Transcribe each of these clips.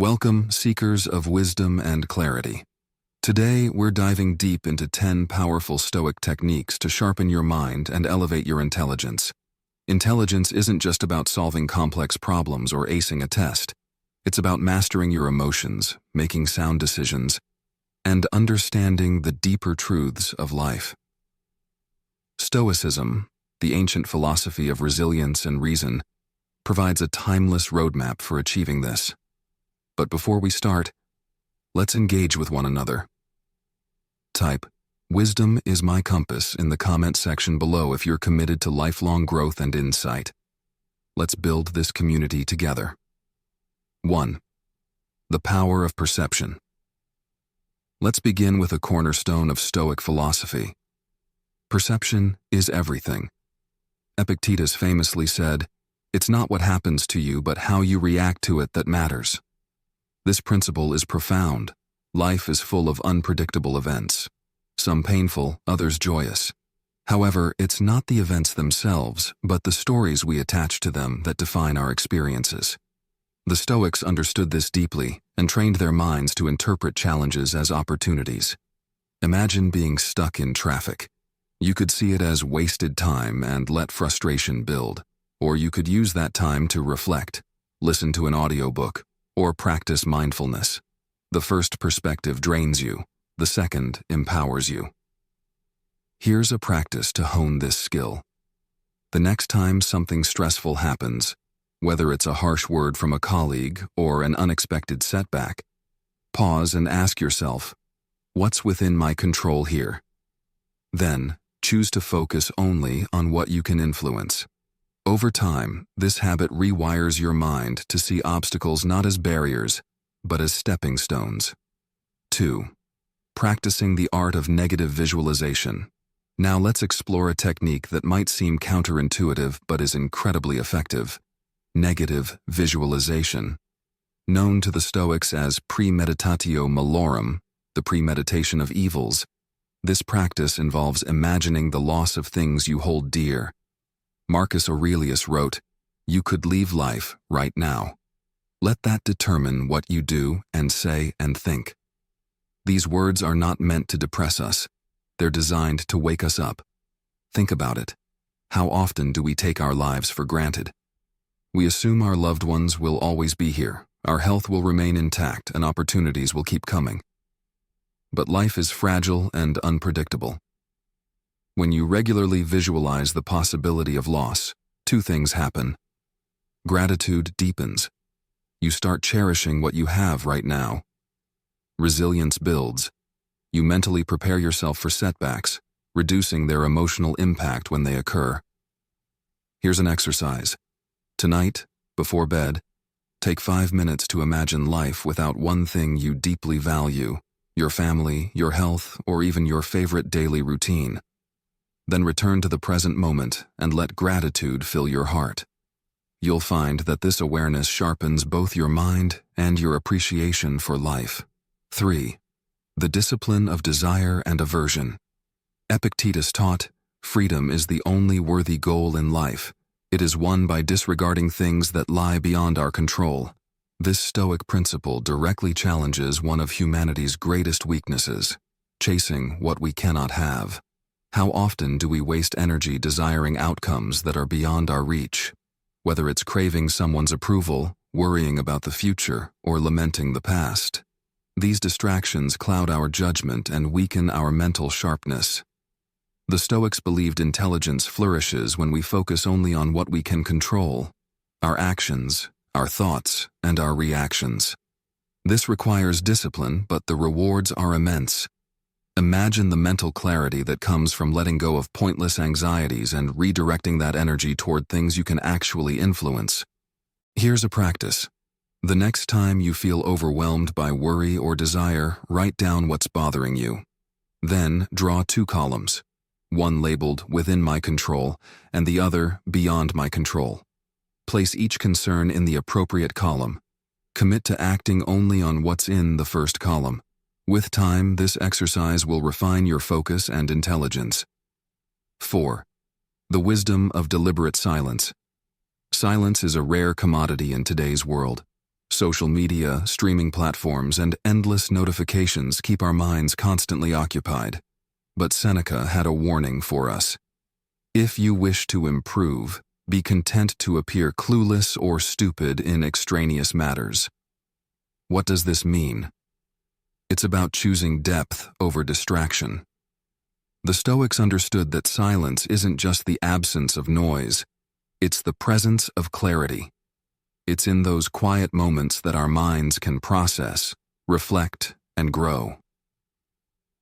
Welcome, seekers of wisdom and clarity. Today, we're diving deep into 10 powerful Stoic techniques to sharpen your mind and elevate your intelligence. Intelligence isn't just about solving complex problems or acing a test. It's about mastering your emotions, making sound decisions, and understanding the deeper truths of life. Stoicism, the ancient philosophy of resilience and reason, provides a timeless roadmap for achieving this. But before we start, let's engage with one another. Type, "Wisdom is my compass" in the comment section below if you're committed to lifelong growth and insight. Let's build this community together. 1. The power of perception. Let's begin with a cornerstone of Stoic philosophy. Perception is everything. Epictetus famously said, "It's not what happens to you, but how you react to it that matters." This principle is profound. Life is full of unpredictable events, some painful, others joyous. However, it's not the events themselves, but the stories we attach to them that define our experiences. The Stoics understood this deeply and trained their minds to interpret challenges as opportunities. Imagine being stuck in traffic. You could see it as wasted time and let frustration build, or you could use that time to reflect, listen to an audiobook, or practice mindfulness. The first perspective drains you, the second empowers you. Here's a practice to hone this skill. The next time something stressful happens, whether it's a harsh word from a colleague or an unexpected setback, pause and ask yourself, what's within my control here? Then, choose to focus only on what you can influence. Over time, this habit rewires your mind to see obstacles not as barriers, but as stepping stones. 2. Practicing the art of negative visualization. Now let's explore a technique that might seem counterintuitive but is incredibly effective. Negative visualization. Known to the Stoics as premeditatio malorum, the premeditation of evils, this practice involves imagining the loss of things you hold dear. Marcus Aurelius wrote, "You could leave life right now." Let that determine what you do and say and think. These words are not meant to depress us. They're designed to wake us up. Think about it. How often do we take our lives for granted? We assume our loved ones will always be here, our health will remain intact, and opportunities will keep coming. But life is fragile and unpredictable. When you regularly visualize the possibility of loss, two things happen. Gratitude deepens. You start cherishing what you have right now. Resilience builds. You mentally prepare yourself for setbacks, reducing their emotional impact when they occur. Here's an exercise. Tonight, before bed, take 5 minutes to imagine life without one thing you deeply value, your family, your health, or even your favorite daily routine. Then return to the present moment and let gratitude fill your heart. You'll find that this awareness sharpens both your mind and your appreciation for life. 3. The discipline of desire and aversion. Epictetus taught, "Freedom is the only worthy goal in life. It is won by disregarding things that lie beyond our control." This Stoic principle directly challenges one of humanity's greatest weaknesses, chasing what we cannot have. How often do we waste energy desiring outcomes that are beyond our reach? Whether it's craving someone's approval, worrying about the future, or lamenting the past. These distractions cloud our judgment and weaken our mental sharpness. The Stoics believed intelligence flourishes when we focus only on what we can control: our actions, our thoughts, and our reactions. This requires discipline, but the rewards are immense. Imagine the mental clarity that comes from letting go of pointless anxieties and redirecting that energy toward things you can actually influence. Here's a practice. The next time you feel overwhelmed by worry or desire, write down what's bothering you. Then draw 2 columns, one labeled "Within my control" and the other "Beyond my control." Place each concern in the appropriate column. Commit to acting only on what's in the first column. With time, this exercise will refine your focus and intelligence. 4. The wisdom of deliberate silence. Silence is a rare commodity in today's world. Social media, streaming platforms, and endless notifications keep our minds constantly occupied. But Seneca had a warning for us. If you wish to improve, be content to appear clueless or stupid in extraneous matters. What does this mean? It's about choosing depth over distraction. The Stoics understood that silence isn't just the absence of noise, it's the presence of clarity. It's in those quiet moments that our minds can process, reflect, and grow.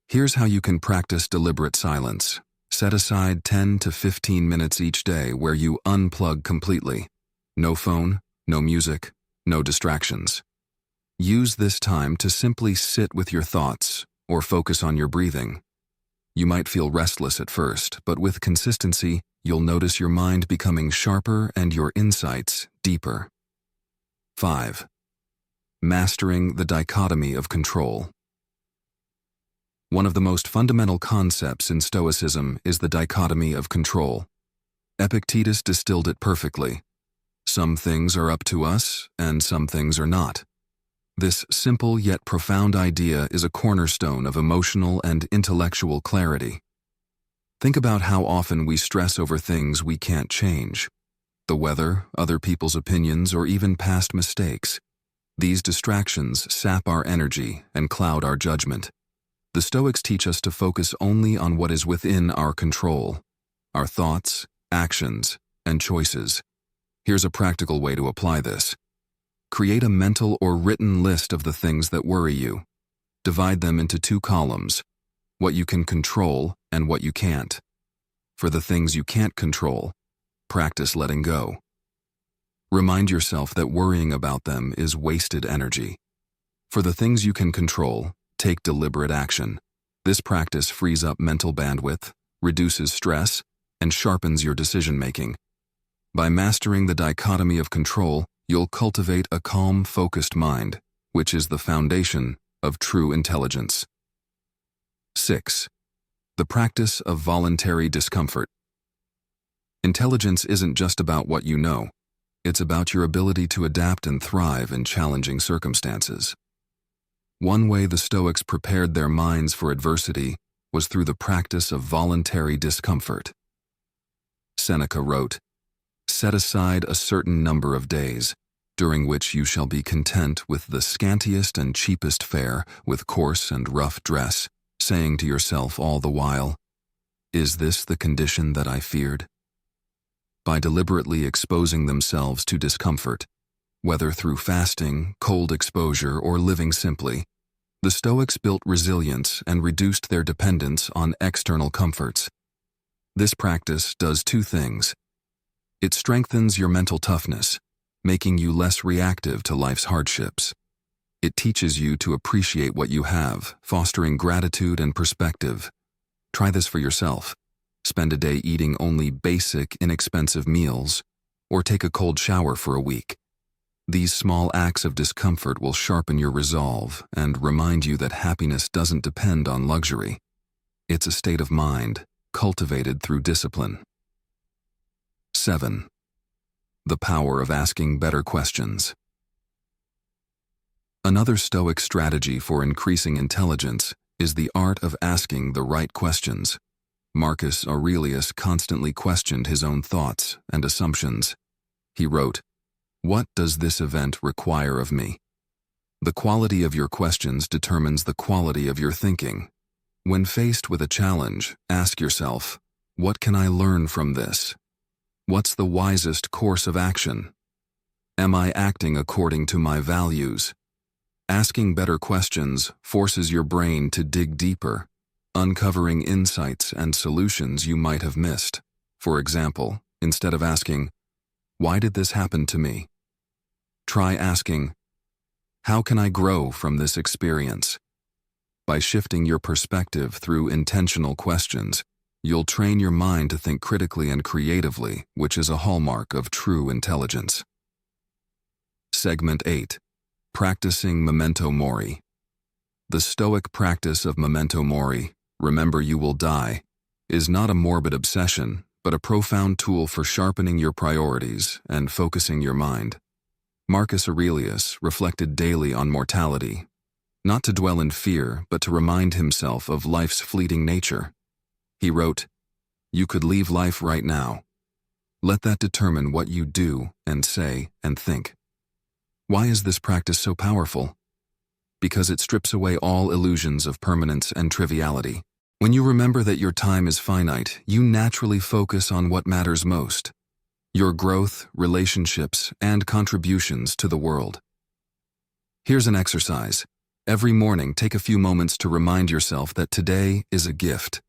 Here's how you can practice deliberate silence. Set aside 10 to 15 minutes each day where you unplug completely. No phone, no music, no distractions. Use this time to simply sit with your thoughts or focus on your breathing. You might feel restless at first, but with consistency, you'll notice your mind becoming sharper and your insights deeper. 5. Mastering the dichotomy of control. One of the most fundamental concepts in Stoicism is the dichotomy of control. Epictetus distilled it perfectly. Some things are up to us, and some things are not. This simple yet profound idea is a cornerstone of emotional and intellectual clarity. Think about how often we stress over things we can't change. The weather, other people's opinions, or even past mistakes. These distractions sap our energy and cloud our judgment. The Stoics teach us to focus only on what is within our control, our thoughts, actions, and choices. Here's a practical way to apply this. Create a mental or written list of the things that worry you. Divide them into 2 columns, what you can control and what you can't. For the things you can't control, practice letting go. Remind yourself that worrying about them is wasted energy. For the things you can control, take deliberate action. This practice frees up mental bandwidth, reduces stress, and sharpens your decision-making. By mastering the dichotomy of control, you'll cultivate a calm, focused mind, which is the foundation of true intelligence. 6. The practice of voluntary discomfort. Intelligence isn't just about what you know. It's about your ability to adapt and thrive in challenging circumstances. One way the Stoics prepared their minds for adversity was through the practice of voluntary discomfort. Seneca wrote, "Set aside a certain number of days, during which you shall be content with the scantiest and cheapest fare, with coarse and rough dress, saying to yourself all the while, 'Is this the condition that I feared?'" By deliberately exposing themselves to discomfort, whether through fasting, cold exposure, or living simply, the Stoics built resilience and reduced their dependence on external comforts. This practice does 2 things. It strengthens your mental toughness, making you less reactive to life's hardships. It teaches you to appreciate what you have, fostering gratitude and perspective. Try this for yourself. Spend a day eating only basic, inexpensive meals, or take a cold shower for a week. These small acts of discomfort will sharpen your resolve and remind you that happiness doesn't depend on luxury. It's a state of mind, cultivated through discipline. 7. The power of asking better questions. Another Stoic strategy for increasing intelligence is the art of asking the right questions. Marcus Aurelius constantly questioned his own thoughts and assumptions. He wrote, "What does this event require of me?" The quality of your questions determines the quality of your thinking. When faced with a challenge, ask yourself, what can I learn from this? What's the wisest course of action? Am I acting according to my values? Asking better questions forces your brain to dig deeper, uncovering insights and solutions you might have missed. For example, instead of asking, "Why did this happen to me?" try asking, "How can I grow from this experience?" By shifting your perspective through intentional questions, you'll train your mind to think critically and creatively, which is a hallmark of true intelligence. Segment 8. Practicing memento mori. The Stoic practice of memento mori, remember you will die, is not a morbid obsession, but a profound tool for sharpening your priorities and focusing your mind. Marcus Aurelius reflected daily on mortality, not to dwell in fear, but to remind himself of life's fleeting nature. He wrote, "You could leave life right now. Let that determine what you do and say and think." Why is this practice so powerful? Because it strips away all illusions of permanence and triviality. When you remember that your time is finite, you naturally focus on what matters most: your growth, relationships, and contributions to the world. Here's an exercise. Every morning, take a few moments to remind yourself that today is a gift.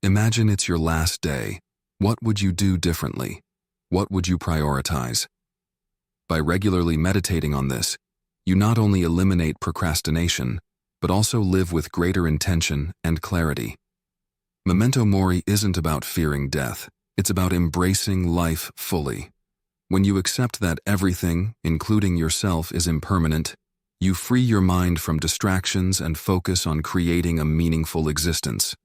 Imagine it's your last day. What would you do differently? What would you prioritize? By regularly meditating on this, you not only eliminate procrastination, but also live with greater intention and clarity. Memento mori isn't about fearing death. It's about embracing life fully. When you accept that everything, including yourself, is impermanent, you free your mind from distractions and focus on creating a meaningful existence.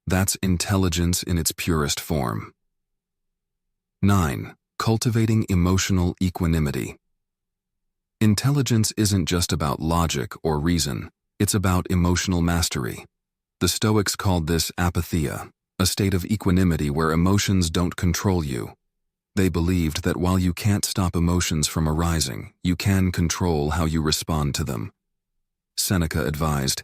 That's intelligence in its purest form. 9. Cultivating emotional equanimity. Intelligence isn't just about logic or reason, it's about emotional mastery. The Stoics called this apatheia, a state of equanimity where emotions don't control you. They believed that while you can't stop emotions from arising, you can control how you respond to them. Seneca advised,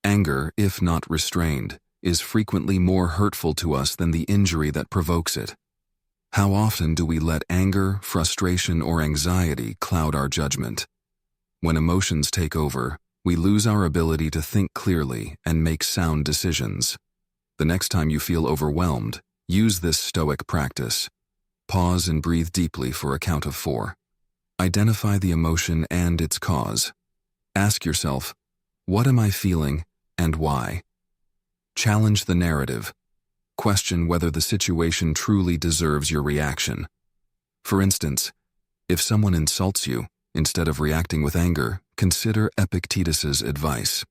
"Anger, if not restrained, is frequently more hurtful to us than the injury that provokes it." How often do we let anger, frustration, or anxiety cloud our judgment? When emotions take over, we lose our ability to think clearly and make sound decisions. The next time you feel overwhelmed, use this Stoic practice. Pause and breathe deeply for a count of 4. Identify the emotion and its cause. Ask yourself, what am I feeling and why? Challenge the narrative. Question whether the situation truly deserves your reaction. For instance, if someone insults you, instead of reacting with anger, consider Epictetus's advice.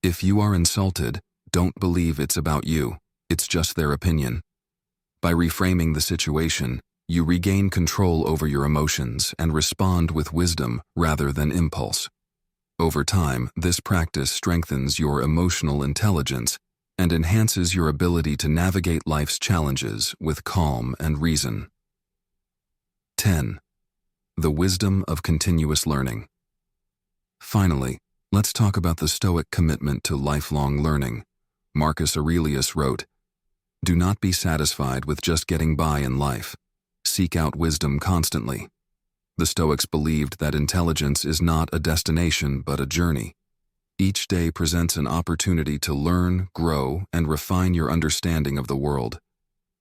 If you are insulted, don't believe it's about you, it's just their opinion. By reframing the situation, you regain control over your emotions and respond with wisdom rather than impulse. Over time, this practice strengthens your emotional intelligence and enhances your ability to navigate life's challenges with calm and reason. 10. The wisdom of continuous learning. Finally, let's talk about the Stoic commitment to lifelong learning. Marcus Aurelius wrote, "Do not be satisfied with just getting by in life. Seek out wisdom constantly." The Stoics believed that intelligence is not a destination but a journey. Each day presents an opportunity to learn, grow, and refine your understanding of the world.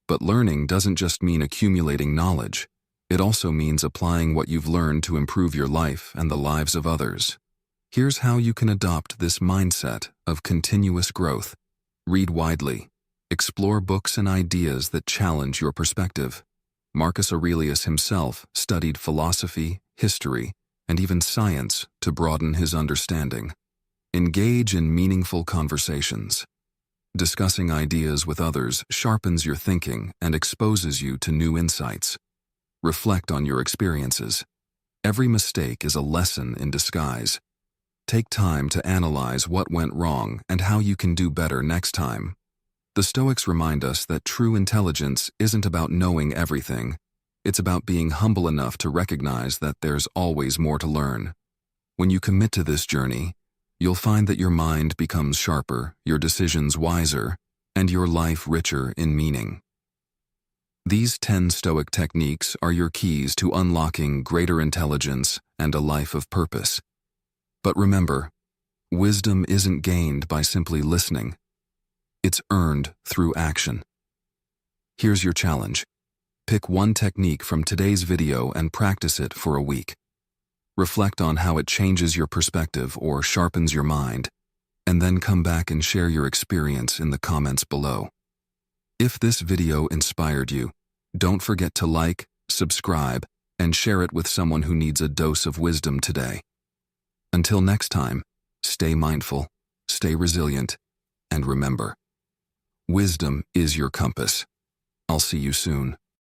But learning doesn't just mean accumulating knowledge. It also means applying what you've learned to improve your life and the lives of others. Here's how you can adopt this mindset of continuous growth. Read widely. Explore books and ideas that challenge your perspective. Marcus Aurelius himself studied philosophy, history, and even science to broaden his understanding. Engage in meaningful conversations. Discussing ideas with others sharpens your thinking and exposes you to new insights. Reflect on your experiences. Every mistake is a lesson in disguise. Take time to analyze what went wrong and how you can do better next time. The Stoics remind us that true intelligence isn't about knowing everything. It's about being humble enough to recognize that there's always more to learn. When you commit to this journey, you'll find that your mind becomes sharper, your decisions wiser, and your life richer in meaning. These 10 Stoic techniques are your keys to unlocking greater intelligence and a life of purpose. But remember, wisdom isn't gained by simply listening. It's earned through action. Here's your challenge. Pick one technique from today's video and practice it for a week. Reflect on how it changes your perspective or sharpens your mind, and then come back and share your experience in the comments below. If this video inspired you, don't forget to like, subscribe, and share it with someone who needs a dose of wisdom today. Until next time, stay mindful, stay resilient, and remember, wisdom is your compass. I'll see you soon.